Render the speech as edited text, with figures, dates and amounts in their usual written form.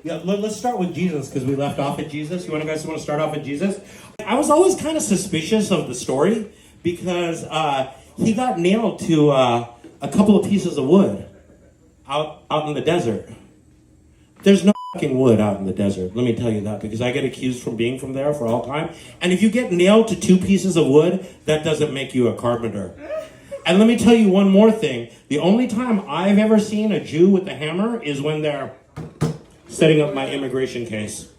Let's start with Jesus because we left off at Jesus. You guys want to start off at Jesus? I was always kind of suspicious of the story because he got nailed to a couple of pieces of wood out in the desert. There's no fucking wood out in the desert, let me tell you that, because I get accused from being from there for all time. And if you get nailed to 2 pieces of wood, that doesn't make you a carpenter. And let me tell you one more thing. The only time I've ever seen a Jew with a hammer is when they're setting up my immigration case.